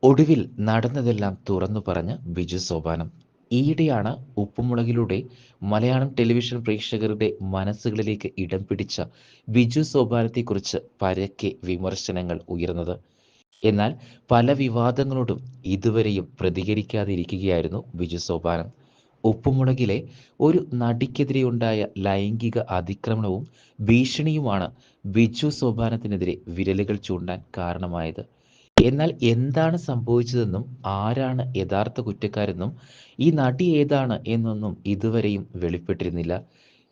ഒടുവിൽ നടന്നതെല്ലാം തുറന്നു പറഞ്ഞ ബിജു സോപാനം. ഈയിടെയാണ് ഉപ്പുമുളകിലൂടെ മലയാളം ടെലിവിഷൻ പ്രേക്ഷകരുടെ മനസ്സുകളിലേക്ക് ഇടം പിടിച്ച ബിജു സോപാനത്തെക്കുറിച്ച് പരക്കെ വിമർശനങ്ങൾ ഉയർന്നത്. എന്നാൽ പല വിവാദങ്ങളോടും ഇതുവരെയും പ്രതികരിക്കാതിരിക്കുകയായിരുന്നു ബിജു സോപാനം. ഉപ്പുമുളകിലെ ഒരു നടിക്കെതിരെയുണ്ടായ ലൈംഗിക അതിക്രമണവും ഭീഷണിയുമാണ് ബിജു സോപാനത്തിനെതിരെ വിരലുകൾ ചൂണ്ടാൻ കാരണമായത്. എന്നാൽ എന്താണ് സംഭവിച്ചതെന്നും ആരാണ് യഥാർത്ഥ കുറ്റക്കാരെന്നും ഈ നടി ഏതാണ് എന്നൊന്നും ഇതുവരെയും വെളിപ്പെട്ടിരുന്നില്ല.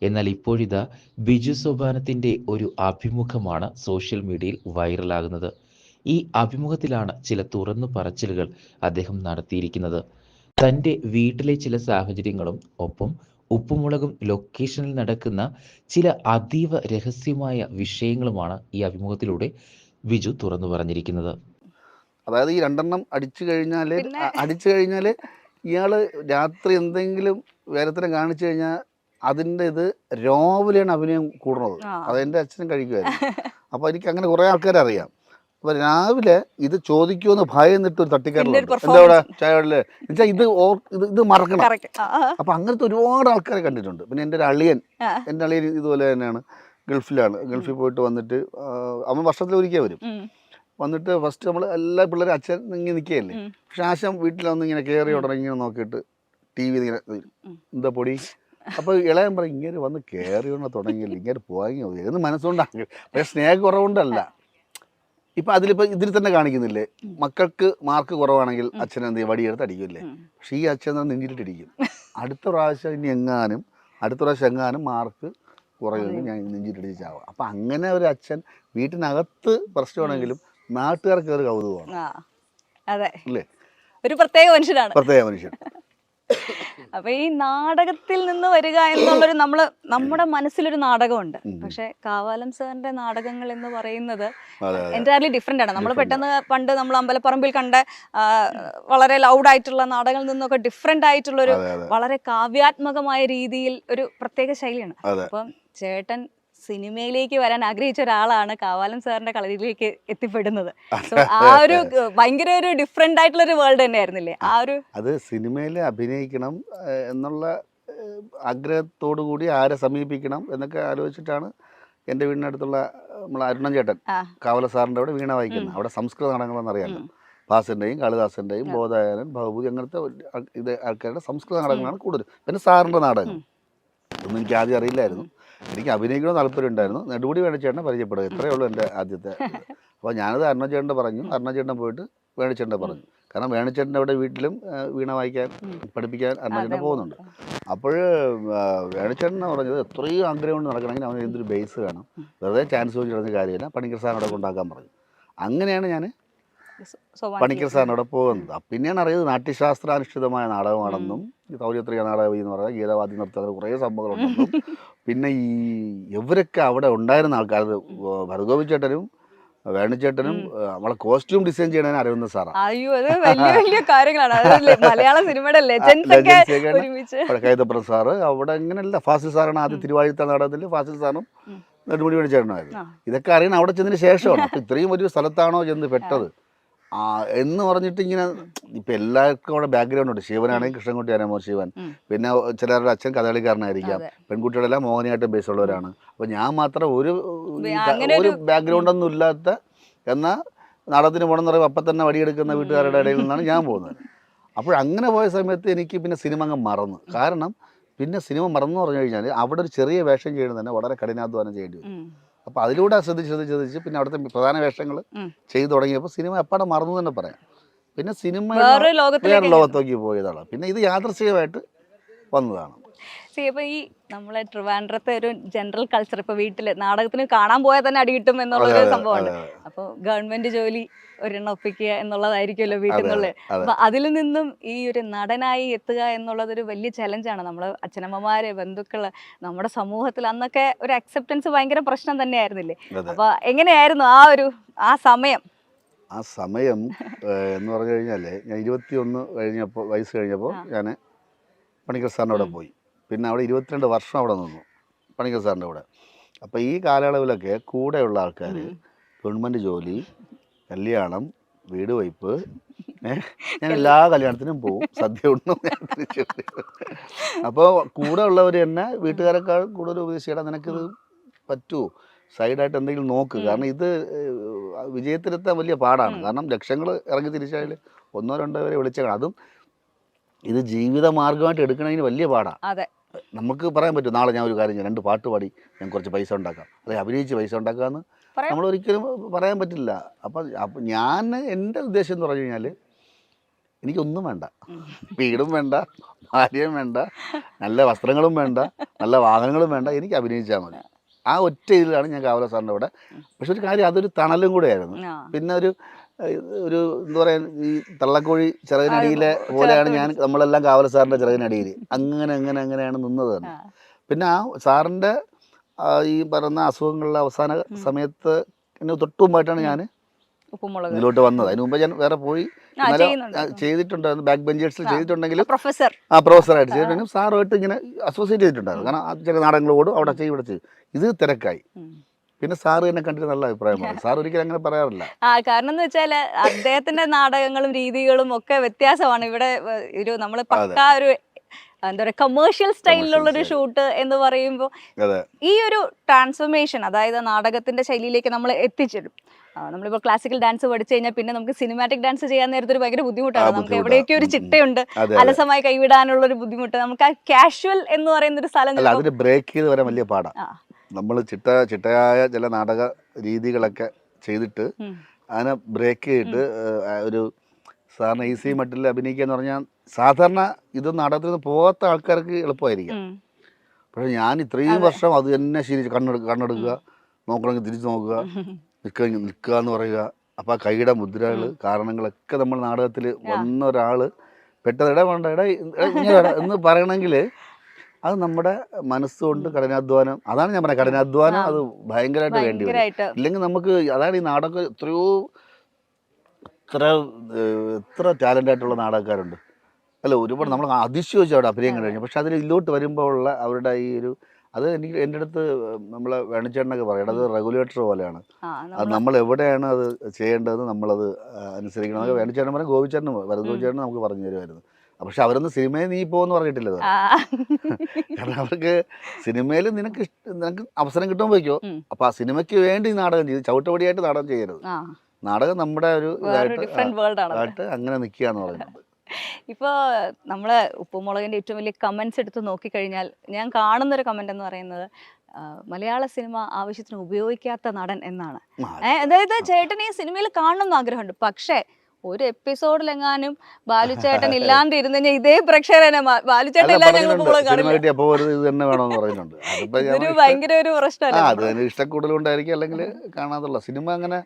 എന്നാൽ ഇപ്പോഴിതാ ബിജു സോപാനത്തിൻ്റെ ഒരു അഭിമുഖമാണ് സോഷ്യൽ മീഡിയയിൽ വൈറലാകുന്നത്. ഈ അഭിമുഖത്തിലാണ് ചില തുറന്നു പറച്ചിലുകൾ അദ്ദേഹം നടത്തിയിരിക്കുന്നത്. തൻ്റെ വീട്ടിലെ ചില സാഹചര്യങ്ങളും ഒപ്പം ഉപ്പുമുളകും ലൊക്കേഷനിൽ നടക്കുന്ന ചില അതീവ രഹസ്യമായ വിഷയങ്ങളുമാണ് ഈ അഭിമുഖത്തിലൂടെ ബിജു തുറന്നു പറഞ്ഞിരിക്കുന്നത്. അതായത് ഈ രണ്ടെണ്ണം അടിച്ചു കഴിഞ്ഞാൽ ഇയാൾ രാത്രി എന്തെങ്കിലും വേലത്തരം കാണിച്ചു കഴിഞ്ഞാൽ അതിൻ്റെ ഇത് രാവിലെയാണ് അഭിനയം കൂടുന്നത്. അതെൻ്റെ അച്ഛനും കഴിക്കുമായിരുന്നു. അപ്പോൾ എനിക്ക് അങ്ങനെ കുറേ ആൾക്കാരെ അറിയാം. അപ്പോൾ രാവിലെ ഇത് ചോദിക്കുമെന്ന് ഭയന്നിട്ട് ഒരു തട്ടിക്കാറില്ല. എന്താ ഇവിടെ ചായല്ലേ എന്നുവെച്ചാൽ ഇത് മറക്കണം. അപ്പോൾ അങ്ങനത്തെ ഒരുപാട് ആൾക്കാരെ കണ്ടിട്ടുണ്ട്. പിന്നെ എൻ്റെ ഒരു അളിയൻ ഇതുപോലെ തന്നെയാണ്. ഗൾഫിൽ പോയിട്ട് വന്നിട്ട് അവൻ വർഷത്തിലൊരിക്കൽ വരും. വന്നിട്ട് ഫസ്റ്റ് നമ്മൾ എല്ലാ പിള്ളേരും അച്ഛൻ ഇങ്ങനെ നിൽക്കുകയല്ലേ. പക്ഷെ ആശം വീട്ടിലൊന്ന് ഇങ്ങനെ കയറി ഉടനെ ഇങ്ങനെ നോക്കിയിട്ട് ടി വി ഇങ്ങനെ എന്താ പൊടി. അപ്പോൾ ഇളയൻ പറയും ഇങ്ങനെ വന്ന് കയറി കൊണ്ട് തുടങ്ങിയില്ല, ഇങ്ങനെ പോയി എന്ന് മനസ്സുകൊണ്ടാണ്. പക്ഷേ സ്നേഹക്കുറവുകൊണ്ടല്ല. ഇപ്പം ഇതിൽ തന്നെ കാണിക്കുന്നില്ലേ, മക്കൾക്ക് മാർക്ക് കുറവാണെങ്കിൽ അച്ഛൻ എന്ത് ചെയ്യും, വടിയെടുത്ത് അടിക്കില്ലേ. പക്ഷേ ഈ അച്ഛൻ നെഞ്ചിട്ടിടിക്കും. അടുത്ത പ്രാവശ്യം എങ്ങാനും മാർക്ക് കുറയുമെങ്കിൽ ഞാൻ നെഞ്ചിട്ടടിച്ച് ചാവാം. അപ്പം അങ്ങനെ ഒരു അച്ഛൻ വീട്ടിനകത്ത് പ്രശ്നമാണെങ്കിലും നാട്ടുകാർക്ക് ഒരു കൗതുകമാണ്. അല്ലേ, ഒരു പ്രത്യേക മനുഷ്യൻ. അപ്പൊ ഈ നാടകത്തിൽ നിന്ന് വരിക എന്നുള്ളൊരു നമ്മുടെ മനസ്സിലൊരു നാടകമുണ്ട്. പക്ഷെ കാവാലം സാറിന്റെ നാടകങ്ങൾ എന്ന് പറയുന്നത് എൻറ്റയർലി ഡിഫറെന്റ് ആണ്. നമ്മൾ പെട്ടെന്ന് പണ്ട് നമ്മൾ അമ്പലപ്പറമ്പിൽ കണ്ട വളരെ ലൗഡ് ആയിട്ടുള്ള നാടകങ്ങളിൽ നിന്നൊക്കെ ഡിഫറെന്റ് ആയിട്ടുള്ളൊരു വളരെ കാവ്യാത്മകമായ രീതിയിൽ ഒരു പ്രത്യേക ശൈലിയാണ്. അപ്പം ചേട്ടൻ സിനിമയിലേക്ക് വരാൻ ആഗ്രഹിച്ച ഒരാളാണ് കാവാലം സാറിന്റെ കളരിയിലേക്ക് എത്തിപ്പെടുന്നത്. ആ ഒരു ഭയങ്കര ഒരു ഡിഫറെന്റ് ആയിട്ടുള്ള ഒരു വേൾഡ് തന്നെയായിരുന്നില്ലേ അത് സിനിമയിൽ അഭിനയിക്കണം എന്നുള്ള ആഗ്രഹത്തോടു കൂടി ആരെ സമീപിക്കണം എന്നൊക്കെ ആലോചിച്ചിട്ടാണ് എൻ്റെ വീടിനടുത്തുള്ള നമ്മളെ അരുണൻ ചേട്ടൻ കാവല സാറിൻ്റെ അവിടെ വീണ വായിക്കുന്നത്. അവിടെ സംസ്കൃത നാടകങ്ങളെന്ന് അറിയാമല്ലോ. ഭാസൻ്റെയും കാളിദാസൻ്റെയും ബോധായനൻ ഭവഭൂതി അങ്ങനത്തെ ആൾക്കാരുടെ സംസ്കൃത നാടകങ്ങളാണ് കൂടുതൽ. പിന്നെ സാറിൻ്റെ നാടകം ഒന്നും എനിക്ക് ആദ്യം അറിയില്ലായിരുന്നു. എനിക്ക് അഭിനയിക്കണമെന്ന് താല്പര്യം ഉണ്ടായിരുന്നു. നെടുമുടി വേണുചേട്ടനെ പരിചയപ്പെടുക, ഇത്രയേ ഉള്ളൂ എൻ്റെ ആദ്യത്തെ. അപ്പോൾ ഞാനത് അരുണചേട്ടൻ്റെ പറഞ്ഞു. അരുണചേട്ടൻ പോയിട്ട് വേണുചേട്ടനെ പറഞ്ഞു. കാരണം വേണുചേട്ടൻ്റെ അവിടെ വീട്ടിലും വീണ വായിക്കാൻ പഠിപ്പിക്കാൻ അരുണചേട്ടൻ പോകുന്നുണ്ട്. അപ്പോൾ വേണുചേട്ടനെ പറഞ്ഞത് എത്രയും ആഗ്രഹം കൊണ്ട് നടക്കണമെങ്കിൽ അവന് എന്തൊരു ബേസ് വേണം, വെറുതെ ചാൻസ് ചോദിച്ചു നടന്ന കാര്യമില്ല, പണിക്കർ സാറിനോടെ കൊണ്ടാക്കാൻ പറഞ്ഞു. അങ്ങനെയാണ് ഞാൻ പണിക്കർ സാറിനോടെ പോകുന്നത്. പിന്നെയാണ് അറിയുന്നത് നാട്യശാസ്ത്രാനുഷ്ഠിതമായ നാടകമാണെന്നും തൗര്യത്രിക നാടകം എന്ന് പറയുന്നത് ഗീതവാദ്യ നൃത്തങ്ങൾ കുറേ സംഭവങ്ങളുണ്ടെന്നും പിന്നെ ഇവരൊക്കെ അവിടെ ഉണ്ടായിരുന്ന ആൾക്കാർ ഭരഗോപി ചേട്ടനും വേണുചേട്ടനും നമ്മളെ കോസ്റ്റ്യൂം ഡിസൈൻ ചെയ്യണതിന് അരവിന്ദ് സാറാണ്. കൈതപ്രത് സാറ് അവിടെ ഇങ്ങനെയല്ല. ഫാസിൽ സാറാണ് ആദ്യം തിരുവാഴിത്ത നാടകത്തിൽ ഫാസിൽ സാറും നെടുമുടി വേണുചേട്ടനായിരുന്നു. ഇതൊക്കെ അറിയണം അവിടെ ചെന്നതിന് ശേഷമാണ്. അപ്പം ഇത്രയും വലിയ സ്ഥലത്താണോ ചെന്ന് പെട്ടത് എന്ന് പറഞ്ഞിട്ട് ഇങ്ങനെ ഇപ്പം എല്ലാവർക്കും അവിടെ ബാക്ക്ഗ്രൗണ്ട് ഉണ്ട്. ശിവനാണെങ്കിൽ കൃഷ്ണൻകുട്ടി ആരാമോ ശിവൻ, പിന്നെ ചിലരുടെ അച്ഛൻ കഥകളിക്കാരനായിരിക്കാം, പെൺകുട്ടികളെല്ലാം മോഹിനിയാട്ടം ബേസ് ഉള്ളവരാണ്. അപ്പോൾ ഞാൻ മാത്രം ഒരു ബാക്ക്ഗ്രൗണ്ടൊന്നും ഇല്ലാത്ത, എന്നാൽ നാടകത്തിന് പോകണമെന്ന് പറയുമ്പോൾ അപ്പം തന്നെ വടിയെടുക്കുന്ന വീട്ടുകാരുടെ ഇടയിൽ നിന്നാണ് ഞാൻ പോകുന്നത്. അങ്ങനെ പോയ സമയത്ത് എനിക്ക് പിന്നെ സിനിമ അങ്ങ് മറന്നു. കാരണം പിന്നെ സിനിമ മറന്നു പറഞ്ഞു കഴിഞ്ഞാൽ അവിടെ ഒരു ചെറിയ വേഷം ചെയ്യുന്നത് തന്നെ വളരെ കഠിനാധ്വാനം ചെയ്യേണ്ടി വരും. അപ്പോൾ അതിലൂടെ ശ്രദ്ധിച്ച് പിന്നെ അവിടുത്തെ പ്രധാന വേഷങ്ങൾ ചെയ്തു തുടങ്ങിയപ്പോൾ സിനിമ എപ്പോഴും മറന്നു തന്നെ പറയാം. പിന്നെ സിനിമ വേറെ ലോകത്തേക്ക് പോയതാണ്. പിന്നെ ഇത് യാദൃശ്ചികമായിട്ട് വന്നതാണ്. ഇപ്പൊ ഈ നമ്മളെ ട്രിവാൻഡ്രത്തെ ഒരു ജനറൽ കൾച്ചർ, ഇപ്പൊ വീട്ടില് നാടകത്തിന് കാണാൻ പോയാൽ തന്നെ അടി കിട്ടും എന്നുള്ളൊരു സംഭവമാണ്. അപ്പൊ ഗവൺമെന്റ് ജോലി ഒരെണ്ണം ഒപ്പിക്കുക എന്നുള്ളതായിരിക്കുമല്ലോ വീട്ടിൽ നിന്നുള്ളത്. അപ്പൊ അതിൽ നിന്നും ഈ ഒരു നടനായി എത്തുക എന്നുള്ളതൊരു വലിയ ചലഞ്ചാണ്. നമ്മള് അച്ഛനമ്മമാര്, ബന്ധുക്കള്, നമ്മുടെ സമൂഹത്തിൽ അന്നൊക്കെ ഒരു അക്സെപ്റ്റൻസ് ഭയങ്കര പ്രശ്നം തന്നെയായിരുന്നില്ലേ? അപ്പൊ എങ്ങനെയായിരുന്നു ആ സമയം? ആ സമയം എന്ന് പറഞ്ഞു കഴിഞ്ഞാൽ ഞാൻ 21 വയസ്സ് കഴിഞ്ഞപ്പോൾ ഞാൻ പണിക്കർ സാറിൻ്റെ അവിടെ പോയി. പിന്നെ അവിടെ 22 വർഷം അവിടെ നിന്നു പണിക്കർ സാറിൻ്റെ കൂടെ. അപ്പോൾ ഈ കാലയളവിലൊക്കെ കൂടെയുള്ള ആൾക്കാർ ഗവൺമെൻറ് ജോലി, കല്യാണം, വീട് വയ്പ്പ്, ഞാൻ എല്ലാ കല്യാണത്തിനും പോവും, സദ്യ ഉണ്ണും, ഞാൻ തിരിച്ചു വരും. അപ്പോൾ കൂടെ ഉള്ളവർ തന്നെ വീട്ടുകാരെക്കാൾ കൂടുതൽ ഉപദേശിച്ചാൽ നിനക്കിത് പറ്റുമോ, സൈഡായിട്ട് എന്തെങ്കിലും നോക്ക്. കാരണം ഇത് വിജയത്തിലെത്താൻ വലിയ പാടാണ്. കാരണം ലക്ഷങ്ങൾ ഇറങ്ങി തിരിച്ചാൽ 1-2 പേരെ വിളിച്ചാൽ അതും ഇത് ജീവിത മാർഗമായിട്ട് എടുക്കണമെങ്കിൽ വലിയ പാടാണ്. നമുക്ക് പറയാൻ പറ്റും നാളെ ഞാൻ ഒരു കാര്യം ചെയ്യാം, 2 പാട്ട് പാടി ഞാൻ കുറച്ച് പൈസ ഉണ്ടാക്കാം, അല്ലെങ്കിൽ അഭിനയിച്ച് പൈസ ഉണ്ടാക്കാമെന്ന് നമ്മളൊരിക്കലും പറയാൻ പറ്റില്ല. അപ്പം ഞാൻ എൻ്റെ ഉദ്ദേശം എന്ന് പറഞ്ഞു കഴിഞ്ഞാൽ എനിക്കൊന്നും വേണ്ട, വീടും വേണ്ട, ഭാര്യയും വേണ്ട, നല്ല വസ്ത്രങ്ങളും വേണ്ട, നല്ല വാഹനങ്ങളും വേണ്ട, എനിക്ക് അഭിനയിച്ചാൽ മതി. ആ ഒറ്റ ഇതിലാണ് ഞാൻ കാവല സാറിൻ്റെ കൂടെ. പക്ഷെ ഒരു കാര്യം, അതൊരു തണലും കൂടെ ആയിരുന്നു. പിന്നെ ഒരു എന്താ പറയുക, ഈ തള്ളക്കോഴി ചിറകിനടിയിലെ പോലെയാണ് നമ്മളെല്ലാം കാവല സാറിൻ്റെ ചിറകിനടിയിൽ അങ്ങനെയാണ് നിന്നത് തന്നെ. പിന്നെ ആ സാറിൻ്റെ ഈ പറയുന്ന അസുഖങ്ങളുടെ അവസാന സമയത്ത് എന്നെ തൊട്ട് മുമ്പായിട്ടാണ് ഞാൻ ഇതിലോട്ട് വന്നത്. അതിന് മുമ്പ് ഞാൻ വേറെ പോയി ചെയ്തിട്ടുണ്ടായിരുന്നു, ബാക്ക് ബെഞ്ചേഴ്സിൽ ചെയ്തിട്ടുണ്ടെങ്കിലും പ്രൊഫസറായിട്ട് ചെയ്തിട്ടുണ്ടെങ്കിലും സാറുമായിട്ട് ഇങ്ങനെ അസോസിയേറ്റ് ചെയ്തിട്ടുണ്ടായിരുന്നു. കാരണം ചില നാടകങ്ങളോടും അവിടെ ചെയ്യും ഇവിടെ ചെയ്യും. ഇത് തിരക്കായി. പിന്നെ സാറ് എന്നെ കണ്ടിട്ട് നല്ല അഭിപ്രായമാണ്. സാർ ഒരിക്കലും അങ്ങനെ പറയാറില്ല. കാരണം എന്ന് വെച്ചാല് അദ്ദേഹത്തിന്റെ നാടകങ്ങളും രീതികളും ഒക്കെ വ്യത്യാസമാണ്. ഇവിടെ ഒരു നമ്മള് പക്കാ ഒരു എന്താ പറയുക കമേഴ്ഷ്യൽ സ്റ്റൈലിലുള്ളൊരു ഷൂട്ട് എന്ന് പറയുമ്പോൾ ഈ ഒരു ട്രാൻസ്ഫോർമേഷൻ, അതായത് നാടകത്തിന്റെ ശൈലിയിലേക്ക് നമ്മൾ എത്തിച്ചിടും. നമ്മളിപ്പോൾ ക്ലാസിക്കൽ ഡാൻസ് പഠിച്ചു കഴിഞ്ഞാൽ പിന്നെ നമുക്ക് സിനിമാറ്റിക് ഡാൻസ് ചെയ്യാൻ നേരത്തെ ഒരു ഭയങ്കര ബുദ്ധിമുട്ടാണ്. നമുക്ക് എവിടെയൊക്കെ ഒരു ചിട്ടയുണ്ട്, അലസമായി കൈവിടാനുള്ള ഒരു ബുദ്ധിമുട്ട്. നമുക്ക് ആ കാഷ്വൽ എന്ന് പറയുന്ന ഒരു സ്ഥലം ബ്രേക്ക് ചെയ്ത് വരാൻ വലിയ പാടാണ്. നമ്മൾ ചിട്ടയായ ചില നാടക രീതികളൊക്കെ ചെയ്തിട്ട് അതിനെ ബ്രേക്ക് ചെയ്തിട്ട് ഒരു സാറിന് ഈസി മട്ടിൽ അഭിനയിക്കുക എന്ന് പറഞ്ഞാൽ സാധാരണ ഇത് നാടകത്തിൽ നിന്ന് പോകാത്ത ആൾക്കാർക്ക് എളുപ്പമായിരിക്കും. പക്ഷേ ഞാൻ ഇത്രയും വർഷം അത് തന്നെ ശീലിച്ച് കണ്ണെടുക്കുക, നോക്കണമെങ്കിൽ തിരിച്ചു നോക്കുക, നിൽക്കുക എന്ന് പറയുക. അപ്പോൾ ആ കൈയുടെ മുദ്രകൾ, കാരണങ്ങളൊക്കെ നമ്മൾ നാടകത്തിൽ വന്ന ഒരാൾ പെട്ടെന്ന് ഇട എന്ന് പറയണമെങ്കിൽ അത് നമ്മുടെ മനസ്സുകൊണ്ട് കഠിനാധ്വാനം, അതാണ് ഞാൻ പറഞ്ഞത്, കഠിനാധ്വാനം അത് ഭയങ്കരമായിട്ട് വേണ്ടി വരും. ഇല്ലെങ്കിൽ നമുക്ക് അതാണ് ഈ നാടകം എത്ര ടാലൻ്റ് ആയിട്ടുള്ള നാടകക്കാരുണ്ട് അല്ല, ഒരുപാട് നമ്മൾ അതിശയിച്ചു അവിടെ അഭിനയം കഴിഞ്ഞു. പക്ഷെ അതിൽ ഇതിലോട്ട് വരുമ്പോൾ ഉള്ള അവരുടെ ഈ ഒരു അത് എനിക്ക് എൻ്റെ അടുത്ത് നമ്മളെ വേണിച്ചേട്ടനൊക്കെ പറയും, അത് റെഗുലേറ്റർ പോലെയാണ്. അത് നമ്മൾ എവിടെയാണ് അത് ചെയ്യേണ്ടതെന്ന് നമ്മളത് അനുസരിക്കണം. അതൊക്കെ വേണിച്ചേട്ടൻ പറഞ്ഞാൽ ഗോപിച്ചേട്ടനും വരദോപിച്ചേട്ടനും നമുക്ക് പറഞ്ഞു തരുമായിരുന്നു. പക്ഷെ അവരൊന്നും സിനിമയിൽ നീ പോകുമെന്ന് പറഞ്ഞിട്ടില്ല. കാരണം അവർക്ക് സിനിമയിൽ നിനക്ക് അവസരം കിട്ടുമ്പോൾ വയ്ക്കോ. അപ്പൊ ആ സിനിമയ്ക്ക് വേണ്ടി നാടകം ചെയ്ത് ചവിട്ടുപടിയായിട്ട് നാടകം ചെയ്യരുത്. നാടകം നമ്മുടെ ഒരു ഇതായിട്ട് അങ്ങനെ നിൽക്കുക എന്ന് പറയുന്നത്. ഇപ്പോൾ നമ്മൾ ഉപ്പുമുളകിൻ്റെ ഏറ്റവും വലിയ കമൻസ് എടുത്ത് നോക്കിക്കഴിഞ്ഞാൽ ഞാൻ കാണുന്നൊരു കമൻ്റ് എന്ന് പറയുന്നത് മലയാള സിനിമ ആവശ്യത്തിന് ഉപയോഗിക്കാത്ത നടൻ എന്നാണ്. അതായത് ചേട്ടൻ ഈ സിനിമയിൽ കാണണമെന്ന് ആഗ്രഹമുണ്ട്, പക്ഷേ ഒരു എപ്പിസോഡിലെങ്ങാനും ബാലുചേട്ടൻ ഇല്ലാണ്ട് ഇരുന്ന് കഴിഞ്ഞാൽ ഇതേ പ്രേക്ഷകരെ ബാലുചേട്ടൻ ഭയങ്കര ഒരു പ്രശ്നമല്ല. ഇഷ്ടക്കൂടുതലുണ്ടായിരിക്കും, അല്ലെങ്കിൽ കാണാതുള്ള സിനിമ അങ്ങനെ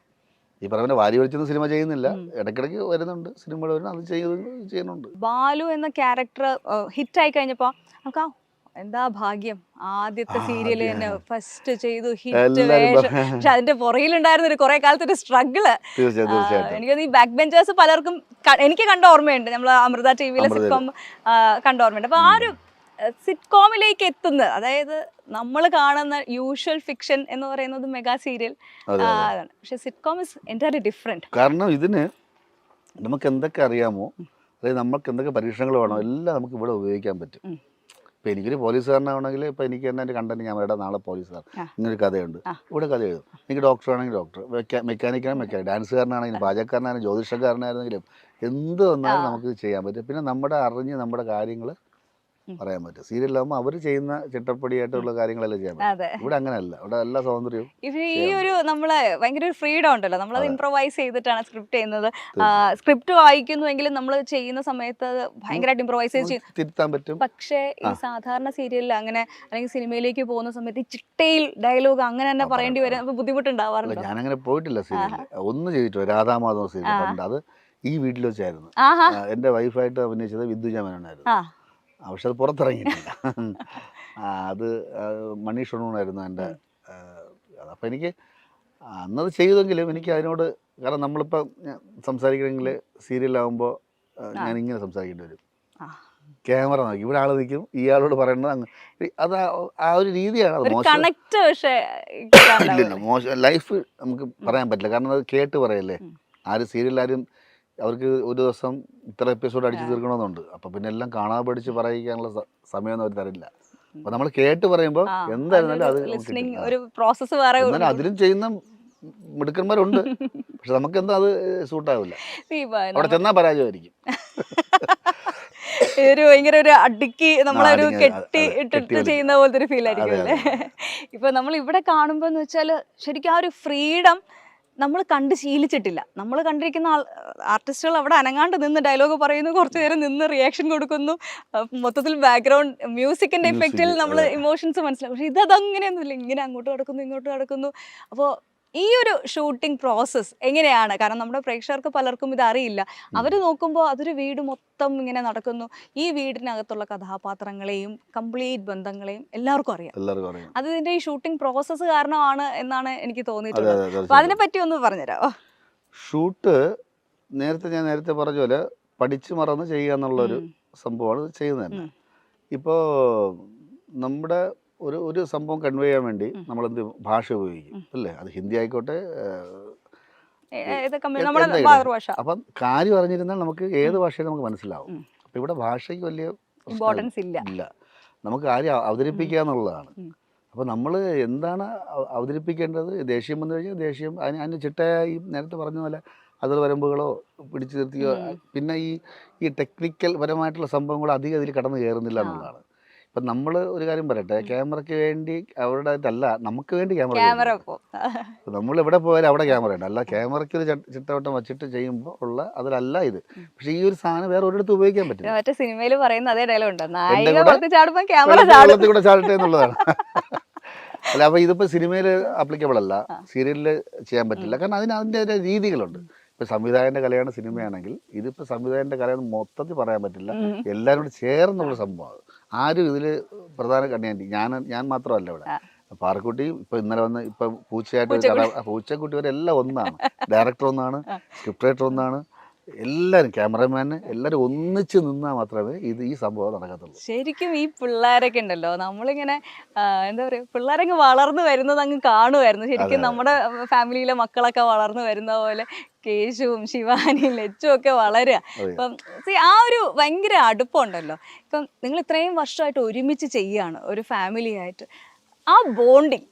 ഈ പറഞ്ഞ വാരി വലിച്ചൊന്നും സിനിമ ചെയ്യുന്നില്ല. ഇടയ്ക്കിടയ്ക്ക് വരുന്നുണ്ട് സിനിമകൾ വരുന്നു, അത് ചെയ്യുന്നുണ്ട്. ബാലു എന്ന ക്യാരക്ടർ ഹിറ്റായി കഴിഞ്ഞപ്പോൾ നമുക്ക് എന്താ ഭാഗ്യം, ആദ്യത്തെ സീരിയൽ തന്നെ ഫസ്റ്റ് ചെയ്തു, ഹിറ്റ് വേഷം. പക്ഷെ അതിന്റെ പുറകിലുണ്ടായിരുന്ന ഒരു കുറെ കാലത്ത് ഒരു സ്ട്രഗിള്. എനിക്ക് ഈ ബാക്ക് ബെഞ്ചേഴ്സ് പലർക്കും എനിക്ക് കണ്ട ഓർമ്മയുണ്ട്. നമ്മൾ അമൃത ടിവിയിലെ സിറ്റ്കോം കണ്ട ഓർമ്മയുണ്ട്. അപ്പൊ ആ ഒരു സിറ്റ്കോമിലേക്ക് എത്തുന്നത്, അതായത് നമ്മൾ കാണുന്ന യൂഷ്വൽ ഫിക്ഷൻ എന്ന് പറയുന്നത് മെഗാ സീരിയൽ ആണ്. പക്ഷെ സിറ്റ്കോം ഇസ് എൻറ്റയർലി ഡിഫറെന്റ്. കാരണം ഇതിന് നമുക്ക് എന്തൊക്കെ അറിയാമോ, അതായത് നമുക്ക് എന്തൊക്കെ പരീക്ഷണങ്ങൾ വേണോ എല്ലാം നമുക്ക് ഇവിടെ ഉപയോഗിക്കാൻ പറ്റും. ഇപ്പം എനിക്കൊരു പോലീസുകാരനാണെങ്കിൽ ഇപ്പം എനിക്ക് തന്നെ എൻ്റെ കണ്ടന്റ് ഞാൻ ഇവിടെ നാളെ പോലീസുകാർ ഇങ്ങനൊരു കഥയുണ്ട്, ഇവിടെ കഥ എഴുതും. എനിക്ക് ഡോക്ടർ ആണെങ്കിൽ ഡോക്ടർ, മെക്കാനിക്കാണെങ്കിൽ മെക്കാനിക്, ഡാൻസുകാരനാണെങ്കിലും പാചകക്കാരനാണെങ്കിലും ജ്യോതിഷക്കാരനായിരുന്നെങ്കിലും എന്ത് വന്നാലും നമുക്ക് ചെയ്യാൻ പറ്റും. പിന്നെ നമ്മുടെ അറിഞ്ഞ് നമ്മുടെ കാര്യങ്ങൾ പറയാൻ പറ്റും. സീരിയലാകുമ്പോൾ അവർ ചെയ്യുന്ന ചിട്ടപ്പടിയായിട്ടുള്ള കാര്യങ്ങളെല്ലാം ചെയ്യാൻ പറ്റും. ഇവിടെ അങ്ങനെയല്ല, ഇവിടെ എല്ലാ സ്വാതന്ത്ര്യവും. ഈ ഒരു നമ്മളെ ഭയങ്കര ഒരു ഫ്രീഡം ഉണ്ടല്ലോ, നമ്മളത് ഇംപ്രവൈസ് ചെയ്തിട്ടാണ് സ്ക്രിപ്റ്റ് ചെയ്യുന്നത്. സ്ക്രിപ്റ്റ് വായിക്കുന്നുവെങ്കിലും നമ്മൾ ചെയ്യുന്ന സമയത്ത് ഭയങ്കരമായിട്ട് ഇംപ്രവൈസ് ചെയ്ത് തിരുത്താൻ പറ്റും. പക്ഷേ ഈ സാധാരണ സീരിയലിൽ അങ്ങനെ അല്ലെങ്കിൽ സിനിമയിലേക്ക് പോകുന്ന സമയത്ത് ഈ ചിട്ടയിൽ ഡയലോഗ് അങ്ങനെ തന്നെ പറയേണ്ടി വരും, ബുദ്ധിമുട്ടുണ്ടാവാറുണ്ട്. ഞാനങ്ങനെ പോയിട്ടില്ല സീരിയൽ, ഒന്ന് ചെയ്തിട്ടോ രാധാമാധവ സീരിയൽ ഉണ്ട്. അത് ഈ വീട്ടിൽ വെച്ചായിരുന്നു. എൻ്റെ വൈഫായിട്ട് അഭിനയിച്ചത് വിദ്യുജ മേനോനായിരുന്നു. പക്ഷെ അത് പുറത്തിറങ്ങിയിട്ടില്ല. അത് മണി ഷൊണൂണായിരുന്നു എൻ്റെ. അപ്പം എനിക്ക് അന്നത് ചെയ്തെങ്കിലും എനിക്ക് അതിനോട്, കാരണം നമ്മളിപ്പം സംസാരിക്കണമെങ്കിൽ സീരിയലാകുമ്പോൾ ഞാനിങ്ങനെ സംസാരിക്കേണ്ടി വരും. ക്യാമറ നോക്കി ഇവിടെ ആൾ നിൽക്കും, ഇയാളോട് പറയേണ്ടത് അത് ആ ഒരു രീതിയാണ്. അത് മോശം ഇല്ലല്ലോ, മോശം ലൈഫ് നമുക്ക് പറയാൻ പറ്റില്ല. കാരണം അത് കേട്ട് പറയല്ലേ. ആരും സീരിയൽ ആരും അവർക്ക് ഒരു ദിവസം ഇത്ര എപ്പിസോഡ് അടിച്ചു തീർക്കണമെന്നുണ്ട്. അപ്പം പിന്നെ എല്ലാം കാണാൻ പഠിച്ച് പറയിക്കാനുള്ള സമയമൊന്നും അവർ തരില്ല. അപ്പം നമ്മൾ കേട്ട് പറയുമ്പോൾ എന്തായിരുന്നാലും അത് ഒരു പ്രോസസ്സ് വേറെ, എന്നാലും അതിലും ചെയ്യുന്ന മിടുക്കന്മാരുണ്ട്. പക്ഷെ നമുക്കെന്താ അത് സൂട്ടാവില്ല, അവിടെ ചെന്നാൽ പരാജയമായിരിക്കും. ഒരു ഭയങ്കര ഒരു അടുക്കി നമ്മളൊരു കെട്ടി ഇട്ടിട്ട് ചെയ്യുന്ന പോലത്തെ ഒരു ഫീൽ ആയിരിക്കും അല്ലേ. ഇപ്പൊ നമ്മൾ ഇവിടെ കാണുമ്പോ എന്ന് വെച്ചാൽ ശരിക്കും ആ ഒരു ഫ്രീഡം നമ്മൾ കണ്ട് ശീലിച്ചിട്ടില്ല. നമ്മൾ കണ്ടിരിക്കുന്ന ആർട്ടിസ്റ്റുകൾ അവിടെ അനങ്ങാണ്ട് നിന്ന് ഡയലോഗ് പറയുന്നു, കുറച്ചു നേരം നിന്ന് റിയാക്ഷൻ കൊടുക്കുന്നു, മൊത്തത്തിൽ ബാക്ക്ഗ്രൗണ്ട് മ്യൂസിക്കിന്റെ ഇഫക്റ്റിൽ നമ്മൾ ഇമോഷൻസ് മനസ്സിലാക്കും. പക്ഷെ ഇതങ്ങനെയൊന്നുമില്ല, ഇങ്ങനെ അങ്ങോട്ട് കിടക്കുന്നു ഇങ്ങോട്ട് കിടക്കുന്നു. അപ്പോൾ ഈ ഒരു ഷൂട്ടിംഗ് പ്രോസസ്സ് എങ്ങനെയാണ്? കാരണം നമ്മുടെ പ്രേക്ഷകർക്ക് പലർക്കും ഇത് അറിയില്ല. അവർ നോക്കുമ്പോൾ അതൊരു വീട് മൊത്തം ഇങ്ങനെ നടക്കുന്നു, ഈ വീടിനകത്തുള്ള കഥാപാത്രങ്ങളെയും കംപ്ലീറ്റ് ബന്ധങ്ങളെയും എല്ലാവർക്കും അറിയാം. അത് ഇതിന്റെ ഈ ഷൂട്ടിംഗ് പ്രോസസ്സ് കാരണമാണ് എന്നാണ് എനിക്ക് തോന്നിയിട്ടുള്ളത്. അപ്പൊ അതിനെ പറ്റി ഒന്ന് പറഞ്ഞുതരാമോ? ഷൂട്ട് ഞാൻ നേരത്തെ പറഞ്ഞ പോലെ പഠിച്ചു മറന്ന് ചെയ്യുക എന്നുള്ളൊരു സംഭവമാണ് ചെയ്യുന്നത് തന്നെ. ഇപ്പോൾ നമ്മുടെ ഒരു സംഭവം കൺവേ ചെയ്യാൻ വേണ്ടി നമ്മളെന്ത് ഭാഷ ഉപയോഗിക്കും അല്ലേ? അത് ഹിന്ദി ആയിക്കോട്ടെ, അപ്പം കാര്യം അറിഞ്ഞിരുന്നാൽ നമുക്ക് ഏത് ഭാഷയും നമുക്ക് മനസ്സിലാവും. അപ്പം ഇവിടെ ഭാഷയ്ക്ക് വലിയ ഇമ്പോർട്ടൻസ് ഇല്ല, നമുക്ക് കാര്യം അവതരിപ്പിക്കുക എന്നുള്ളതാണ്. അപ്പോൾ നമ്മൾ എന്താണ് അവതരിപ്പിക്കേണ്ടത്, ദേഷ്യം വന്നു കഴിഞ്ഞാൽ ദേഷ്യം, അതിന് ചിട്ടയായി നേരത്തെ പറഞ്ഞ പോലെ അതിൽ വരമ്പുകളോ പിടിച്ചു നിർത്തിയോ, പിന്നെ ഈ ടെക്നിക്കൽ പരമായിട്ടുള്ള സംഭവങ്ങൾ അധികം അതിൽ കടന്നു കയറുന്നില്ല എന്നുള്ളതാണ്. ഇപ്പം നമ്മൾ ഒരു കാര്യം പറയട്ടെ, ക്യാമറയ്ക്ക് വേണ്ടി അവരുടെ അല്ല, നമുക്ക് വേണ്ടി ക്യാമറ നമ്മൾ എവിടെ പോയാലും അവിടെ ക്യാമറ ഉണ്ട്. അല്ല ക്യാമറയ്ക്ക് ഒരു ചിട്ടവട്ടം വെച്ചിട്ട് ചെയ്യുമ്പോൾ ഉള്ള അതിലല്ല ഇത്. പക്ഷെ ഈ ഒരു സാധനം വേറെ ഒരിടത്ത് ഉപയോഗിക്കാൻ പറ്റില്ല. മറ്റേ സിനിമയിൽ പറയുന്ന അതേ ഡയലോഗ് ഉണ്ട്, വെള്ളത്തിൽ കൂടെ ചാടട്ടെ എന്നുള്ളതാണ്. അല്ല അപ്പോൾ ഇതിപ്പോൾ സിനിമയിൽ ആപ്ലിക്കബിൾ അല്ല, സീരിയലിൽ ചെയ്യാൻ പറ്റില്ല. കാരണം അതിൻ്റെ രീതികളുണ്ട്. ഇപ്പം സംവിധായകൻ്റെ കലയാണ് സിനിമയാണെങ്കിൽ, ഇതിപ്പോൾ സംവിധായകൻ്റെ കലയെന്ന് മൊത്തത്തിൽ പറയാൻ പറ്റില്ല, എല്ലാവരും കൂടി ചേർന്നുള്ള സംഭവമാണ്. ആരും ഇതിൽ പ്രധാന കണ്ണിയാണ്ടി ഞാൻ മാത്രമല്ല ഇവിടെ. പാറക്കുട്ടി ഇപ്പം ഇന്നലെ വന്ന് ഇപ്പം പൂച്ചക്കുട്ടി വരെല്ലാം ഒന്നാണ്. ഡയറക്ടർ ഒന്നാണ്, സ്ക്രിപ്റ്റ് റൈറ്റർ ഒന്നാണ്, എല്ലാവരും ക്യാമറമാന് എല്ലാവരും ഒന്നിച്ച് നിന്നാൽ മാത്രമേ ഈ സംഭവം നടക്കത്തുള്ളൂ. ശരിക്കും ഈ പിള്ളേരൊക്കെ ഉണ്ടല്ലോ, നമ്മളിങ്ങനെ എന്താ പറയുക, പിള്ളേരൊക്കെ വളർന്നു വരുന്നത് അങ്ങ് കാണുമായിരുന്നു. ശരിക്കും നമ്മുടെ ഫാമിലിയിലെ മക്കളൊക്കെ വളർന്നു വരുന്ന പോലെ കേശുവും ശിവാനിയും ലച്ചും ഒക്കെ വളരുക. ഇപ്പം ആ ഒരു ഭയങ്കര അടുപ്പമുണ്ടല്ലോ. ഇപ്പം നിങ്ങൾ ഇത്രയും വർഷമായിട്ട് ഒരുമിച്ച് ചെയ്യുകയാണ് ഒരു ഫാമിലി ആയിട്ട്. ആ ബോണ്ടിങ്,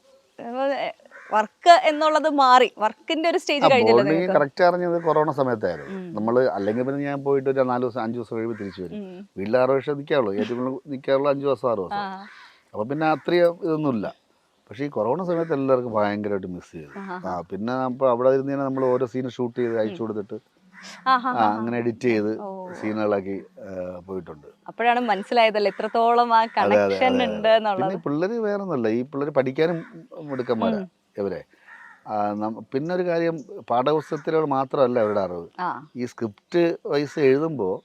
വർക്ക് എന്നുള്ളത് മാറി, വർക്കിന്റെ ഒരു സ്റ്റേജ് കഴിഞ്ഞല്ലോ. കറക്റ്റ് അറിഞ്ഞത് കൊറോണ സമയത്തായിരുന്നു. നമ്മൾ അല്ലെങ്കിൽ പിന്നെ ഞാൻ പോയിട്ട് ഒരു 4 ദിവസം 5 ദിവസം കഴിയുമ്പോൾ തിരിച്ചു വരും. വീട്ടിൽ 6 വർഷം നിൽക്കാവുള്ളൂ, ഏറ്റവും കൂടുതൽ നിൽക്കാറുള്ളൂ 5 ദിവസം 6 ദിവസം. അപ്പം പിന്നെ അത്രയും ഇതൊന്നുമില്ല. പക്ഷേ ഈ കൊറോണ സമയത്ത് എല്ലാവർക്കും ഭയങ്കരമായിട്ട് മിസ് ചെയ്തു. പിന്നെ അപ്പോൾ അവിടെ ഇരുന്ന് നമ്മൾ ഓരോ സീൻ ഷൂട്ട് ചെയ്ത് അയച്ചു കൊടുത്തിട്ട് അങ്ങനെ എഡിറ്റ് ചെയ്ത് സീനുകളാക്കി പോയിട്ടുണ്ട്. അപ്പോഴാണ് മനസ്സിലായതല്ലേ എത്രത്തോളം ആ കണക്ഷൻ ഉണ്ട് എന്നുള്ളത്. പിന്നെ പിള്ളേർ വേറെ ഒന്നുമല്ല, ഈ പിള്ളേർ പഠിക്കാനും മിടുക്കന്മാരാ ഇവരെ. പിന്നെ ഒരു കാര്യം, പാഠപുസ്തകത്തിലൂടെ മാത്രമല്ല അവരുടെ അറിവ്, ഈ സ്ക്രിപ്റ്റ് വൈസ് എഴുതുമ്പോൾ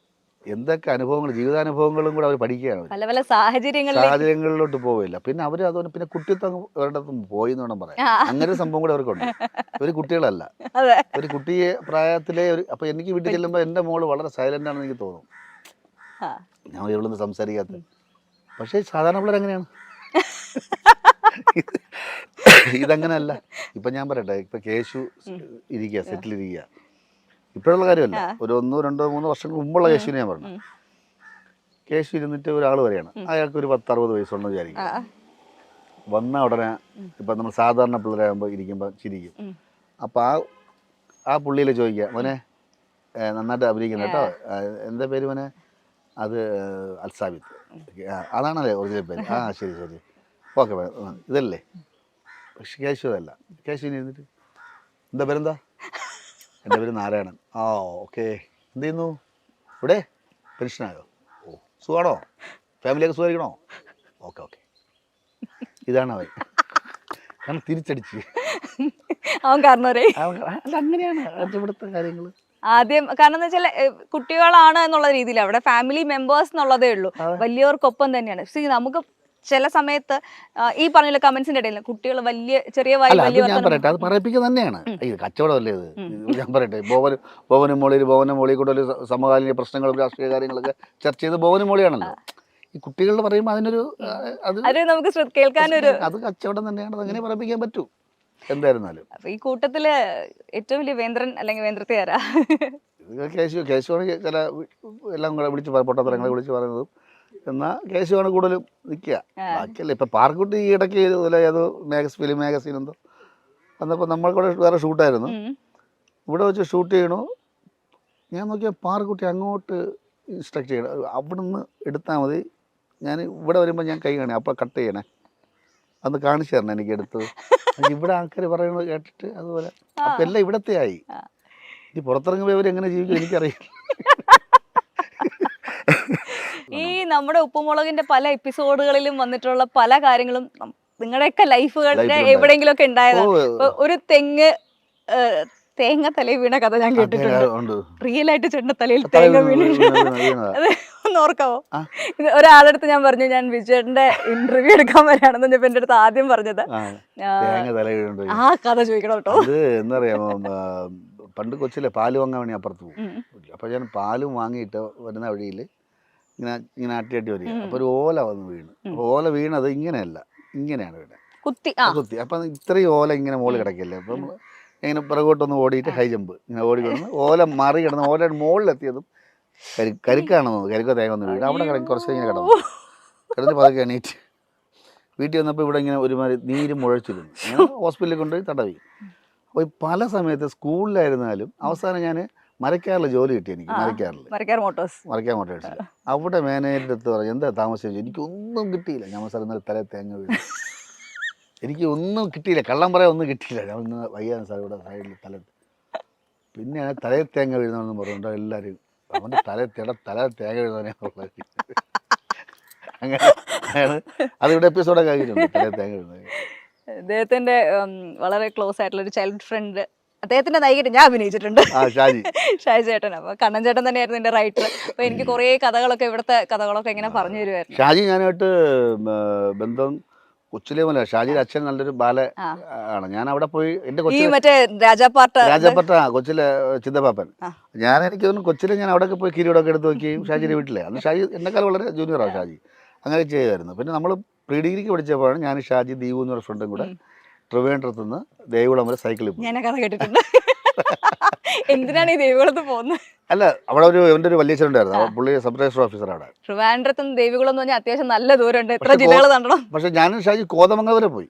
എന്തൊക്കെ അനുഭവങ്ങൾ, ജീവിതാനുഭവങ്ങളും കൂടെ അവർ പഠിക്കുകയാണ്. പല പല സാഹചര്യങ്ങളിലോട്ട് പോവില്ല. പിന്നെ അവർ അതുകൊണ്ട് പിന്നെ കുട്ടിത്വം അവരുടെ പോയി എന്ന് വേണം പറയാം. അങ്ങനെ ഒരു സംഭവം കൂടെ അവർക്കുണ്ട്. ഒരു കുട്ടികളല്ല, ഒരു കുട്ടിയെ പ്രായത്തിലെ അപ്പൊ എനിക്ക് വീട്ടിൽ ചെല്ലുമ്പോൾ എൻ്റെ മോള് വളരെ സൈലന്റ് ആണെന്ന് എനിക്ക് തോന്നും. ഞാൻ ഇവളൊന്നും സംസാരിക്കാത്ത. പക്ഷേ സാധാരണ പിള്ളേർ അങ്ങനെയാണ്. ഇതങ്ങനെയല്ല. ഇപ്പൊ ഞാൻ പറയട്ടെ, ഇപ്പൊ കേശു ഇരിക്കുക, സെറ്റിലിരിക്കുക, ഇപ്പോഴുള്ള കാര്യമല്ല, ഒരു 1, 2, 3 വർഷങ്ങൾക്ക് മുമ്പുള്ള കേശുവിനെ ഞാൻ പറഞ്ഞു. കേശു ഇരുന്നിട്ട് ഒരാൾ വരെയാണ്, അയാൾക്ക് ഒരു 10-60 വയസ്സുണ്ടെന്ന് വിചാരിക്കും. വന്ന ഉടനെ ഇപ്പം നമ്മൾ സാധാരണ പിള്ളേരാകുമ്പോൾ ഇരിക്കുമ്പോൾ ചിരിക്കും. അപ്പം ആ പുള്ളിയിൽ ചോദിക്കുക, മോനെ നന്നായിട്ട് അഭിനയിക്കുന്നു കേട്ടോ, എന്താ പേര് മോനെ? അത് അൽസാബിത്ത്. അതാണല്ലേ ഒറിജിനൽ പേര്? ആ ശരി ശരി, ഓക്കെ ഇതല്ലേ. പക്ഷെ കേശു അതല്ല. കേശുവിന് ഇരുന്നിട്ട് എന്താ പേരെന്താ? എൻ്റെ പേര് നാരായണൻ. ആ ഓക്കെ, എന്ത് ചെയ്യുന്നു ഇവിടെ? പെൻഷനായോ? ഓ സുഖമാണോ? ഫാമിലിയൊക്കെ സുഖമായിരിക്കണോ? Okay okay. ഇതാണ് അവൻ. കാരണം തിരിച്ചടിച്ച് അവൻ കാരണവരെ അല്ല, അങ്ങനെയാണ് ഇവിടുത്തെ കാര്യങ്ങൾ. ആദ്യം കാരണം എന്ന് വെച്ചാൽ കുട്ടികളാണ് എന്നുള്ള രീതിയിൽ അവിടെ ഫാമിലി മെമ്പേഴ്സ് എന്നുള്ളതേ ഉള്ളൂ, വലിയവർക്കൊപ്പം തന്നെയാണ്. നമുക്ക് ചില സമയത്ത് ഈ പറഞ്ഞ കമന്റ്സിന്റെ ഇടയിൽ കുട്ടികൾ ചെറിയ ഞാൻ പറയട്ടെ, അത് പറയിപ്പിക്കുക തന്നെയാണ്. ഇത് കച്ചവടമല്ലേ ഇത്? ഞാൻ പറയട്ടെ, ബോവനും മോളിൽ കൂടെ സമകാലീന പ്രശ്നങ്ങളും രാഷ്ട്രീയ കാര്യങ്ങളൊക്കെ ചർച്ച ചെയ്ത് ബോവനും മോളിയാണല്ലോ. ഈ കുട്ടികളുടെ പറയുമ്പോൾ അതിനൊരു അത് നമുക്ക് കേൾക്കാനൊരു അത് കച്ചവടം തന്നെയാണ്. അത് അങ്ങനെ പറയിപ്പിക്കാൻ പറ്റൂ എന്തായിരുന്നാലും. ഈ കൂട്ടത്തില് ഏറ്റവും വലിയ വേന്ദ്രൻ അല്ലെങ്കിൽ വേന്ദ്രത്തെ ആരാ? കേശുവാണ് ചില എല്ലാം കൂടെ വിളിച്ച് പൊട്ടത്തരങ്ങളെ വിളിച്ച് പറയുന്നതും. എന്നാൽ കേശുവാണ് കൂടുതലും നിൽക്കുക. ബാക്കിയല്ല ഇപ്പം പാർക്കുട്ടി ഈ ഇടയ്ക്ക് ഇതുപോലെ ഏതോ ഫിലിം മാഗസീൻ എന്തോ വന്നപ്പോൾ നമ്മൾക്കൂടെ വേറെ ഷൂട്ടായിരുന്നു. ഇവിടെ വെച്ച് ഷൂട്ട് ചെയ്യണു. ഞാൻ നോക്കിയാൽ പാർക്കുട്ടി അങ്ങോട്ട് ഇൻസ്ട്രക്ട് ചെയ്യണം, അവിടെ നിന്ന് എടുത്താൽ മതി, ഞാൻ ഇവിടെ വരുമ്പോൾ ഞാൻ കൈ കാണി അപ്പോൾ കട്ട് ചെയ്യണേ, അന്ന് കാണിച്ചു തരണം എനിക്ക് എടുത്തത്. ഇവിടെ ആൾക്കാർ പറയുന്നത് കേട്ടിട്ട് അതുപോലെ അപ്പം എല്ലാം ഇവിടത്തെ ആയി. ഈ പുറത്തിറങ്ങുമ്പോൾ ഇവരെങ്ങനെ ജീവിക്കും എനിക്കറിയില്ല. ഈ നമ്മുടെ ഉപ്പുമുളകിന്റെ പല എപ്പിസോഡുകളിലും വന്നിട്ടുള്ള പല കാര്യങ്ങളും നിങ്ങളുടെയൊക്കെ ലൈഫുകളുടെ എവിടെയെങ്കിലും ഒക്കെ ഉണ്ടായതാണ്. ഒരു തേങ്ങ തലയിൽ വീണ കഥ ഞാൻ കേട്ടിട്ടുണ്ട്. റിയൽ ആയിട്ട് ചേട്ടന്റെ തലയിൽ തേങ്ങ വീണിട്ടുണ്ട്. ഒന്ന് ഓർക്കാവോ? ഒരാളടുത്ത് ഞാൻ പറഞ്ഞു, ഞാൻ വിജയന്റെ ഇന്റർവ്യൂ എടുക്കാൻ വരാണെന്ന് പറഞ്ഞപ്പോ എന്റെ അടുത്ത് ആദ്യം പറഞ്ഞത് ആ കഥ ചോദിക്കണം കേട്ടോ. എന്താ പറയാ, പണ്ട് കൊച്ചിലെ പാല് വാങ്ങാൻ വേണ്ടി അപ്പുറത്ത് പോകും. അപ്പോൾ ഞാൻ പാലും വാങ്ങിയിട്ട് വരുന്ന വഴിയിൽ ഇങ്ങനെ അട്ടി വരിക. അപ്പോൾ ഒരു ഓല വന്ന് വീണ്. അപ്പോൾ ഓല വീണത് ഇങ്ങനെയല്ല, ഇങ്ങനെയാണ് വീണത്, കുത്തി. അപ്പം ഇത്രയും ഓല ഇങ്ങനെ മുകളിൽ കിടക്കില്ലേ. അപ്പം ഇങ്ങനെ പിറകോട്ടൊന്ന് ഓടിയിട്ട് ഹൈ ജമ്പ് ഇങ്ങനെ ഓടിക്കിടന്ന് ഓല മറി കിടന്ന് ഓലയുടെ മുകളിലെത്തിയതും കരുക്കാണെന്ന് തോന്നുന്നു, കരുക്കോ തേങ്ങ വന്ന് വീണ്. അവിടെ കിടന്ന് കുറച്ച് ഇങ്ങനെ കിടന്ന് പതുക്കെ എണീറ്റ് വീട്ടിൽ വന്നപ്പോൾ ഇവിടെ ഇങ്ങനെ ഒരുമാതിരി നീര് മുഴച്ചിരുന്നു. അങ്ങനെ ഹോസ്പിറ്റലിൽ കൊണ്ടുപോയി തടവി. അപ്പോൾ പല സമയത്ത് സ്കൂളിലായിരുന്നാലും അവസാനം ഞാൻ മരക്കാറിൽ ജോലി കിട്ടി എനിക്ക്. മരക്കാർ മോട്ടോഴ്സ്. അവിടെ മാനേജറിൻ്റെ അടുത്ത് പറഞ്ഞു എന്താ താമസിച്ചു, എനിക്കൊന്നും കിട്ടിയില്ല. ഞാൻ സാർ ഇന്നലെ തലേ തേങ്ങ വീണു, എനിക്ക് ഒന്നും കിട്ടിയില്ല, കള്ളം പറയാൻ ഒന്നും കിട്ടിയില്ല. ഞാൻ ഇന്ന് വയ്യാന്ന് സാർ ഇവിടെ സൈഡിൽ പിന്നെ തലേ തേങ്ങ വീഴുന്നതെന്ന് പറഞ്ഞുണ്ടോ എല്ലാവരും. അവൻ്റെ തലേ തേങ്ങ വീഴുന്നവനെ അങ്ങനെ അതിവിടെ എപ്പിസോഡൊക്കെ ആക്കിയിട്ടുണ്ട്, തലേ തേങ്ങ വീഴുന്നത്. അദ്ദേഹത്തിന്റെ വളരെ ക്ലോസ് ആയിട്ടുള്ള ഒരു ചൈൽഡ് ഫ്രണ്ട്, അദ്ദേഹത്തിന്റെ നായികയിട്ട് ഞാൻ അഭിനയിച്ചിട്ടുണ്ട്, ഷാജി ചേട്ടൻ. അപ്പൊ കണ്ണൻ ചേട്ടൻ തന്നെയായിരുന്നു എന്റെ റൈറ്റർ. അപ്പൊ എനിക്ക് കുറെ കഥകളൊക്കെ ഇവിടുത്തെ കഥകളൊക്കെ ഇങ്ങനെ പറഞ്ഞു തരുമായിരുന്നു. ഷാജി ഞാനായിട്ട് ബന്ധം കൊച്ചിലെ പോലെ. ഷാജിയുടെ അച്ഛൻ നല്ലൊരു ബാല ആണ്. ഞാൻ അവിടെ പോയി എന്റെ മറ്റേ രാജാപ്പാട്ട കൊച്ചിലെ ചിന്തപ്പാപ്പൻ. എനിക്ക് തോന്നുന്നു കൊച്ചിലെ ഞാൻ അവിടെയൊക്കെ പോയി കിരീടമൊക്കെ എടുത്ത് നോക്കിയും ഷാജിയുടെ വീട്ടിലെ. അന്ന് ഷാജി എന്നെക്കാൾ വളരെ ജൂനിയറാണ് ഷാജി. അങ്ങനെ ചെയ്യുമായിരുന്നു. പിന്നെ നമ്മൾ പ്രീ ഡിഗ്രിക്ക് പഠിച്ചപ്പോഴാണ് ഞാൻ ഷാജി ദീപു എന്നൊരു ഫ്രണ്ടും കൂടെ ട്രിവേൻഡ്രത്ത് നിന്ന് ദേവികുളം വരെ സൈക്കിളിൽ പോയി. കഥ കേട്ടിട്ടുണ്ട്. എന്തിനാണ് ഈ ദേവികുളത്ത് പോകുന്നത്? അല്ല, അവിടെ എൻ്റെ ഒരു വലിയ ഉണ്ടായിരുന്നു, പുള്ളി സബ് രജിസ്റ്റർ ഓഫീസർ അവിടെ. ട്രിവാൻഡ്രത്തും ദേവികുളം എന്ന് പറഞ്ഞാൽ അത്യാവശ്യം നല്ല ദൂരമുണ്ട്, എത്ര ജില്ലകൾ തണ്ടണം. പക്ഷെ ഞാനും ഷാജി കോതമംഗലം വരെ പോയി.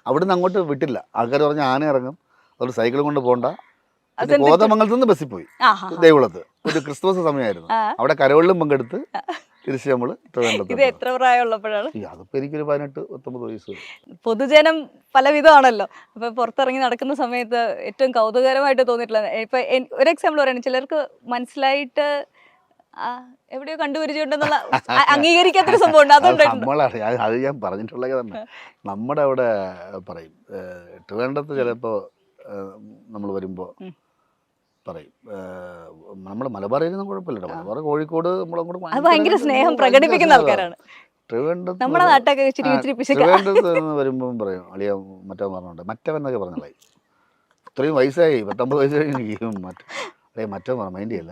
അവിടുന്ന് അങ്ങോട്ട് വിട്ടില്ല. ആൾക്കാർ പറഞ്ഞ ആന ഇറങ്ങും, അതുകൊണ്ട് സൈക്കിൾ കൊണ്ട് പോകണ്ട. കോതമംഗലത്ത് നിന്ന് ബസ്സിൽ പോയി ദേവികുളത്ത്. ഒരു ക്രിസ്മസ് സമയമായിരുന്നു. അവിടെ കരോളിലും പങ്കെടുത്ത് തിരിച്ച് നമ്മൾ ഇത് എത്ര പ്രായമുള്ളപ്പോഴാണ്? അതിപ്പോ എനിക്കൊരു 18-19 വയസ്സ്. പൊതുജനം പലവിധമാണല്ലോ. അപ്പൊ പുറത്തിറങ്ങി നടക്കുന്ന സമയത്ത് ഏറ്റവും കൗതുകരമായിട്ട് തോന്നിയിട്ടുള്ള ഇപ്പൊ ഒരു എക്സാമ്പിൾ പറയുകയാണ്, ചിലർക്ക് മനസ്സിലായിട്ട് എവിടെയോ കണ്ടുപരിചയമുണ്ടെന്നുള്ള അംഗീകരിക്കാത്തൊരു സംഭവം ഉണ്ട്. നമ്മളാണ് അത് ഞാൻ പറഞ്ഞിട്ടുള്ളത് തന്നെ. നമ്മുടെ അവിടെ പറയും, ട്രിവാൻഡ്രത്ത് ചിലപ്പോ നമ്മൾ വരുമ്പോ പറയും, നമ്മുടെ മലബാറിൽ കുഴപ്പമില്ല, മലബാർ കോഴിക്കോട് ഭയങ്കര സ്നേഹം പ്രകടിപ്പിക്കുന്ന ആൾക്കാരാണ്. ട്രിവാൻഡ്രത്ത് വരുമ്പം പറയും അളിയ മറ്റവൻ പറഞ്ഞോണ്ട്, മറ്റവെന്നൊക്കെ പറഞ്ഞാൽ ഇത്രയും വയസ്സായി 19 വയസ്സ് കഴിഞ്ഞ് മറ്റവൻ പറഞ്ഞു മൈൻഡ് ചെയ്യല്ല.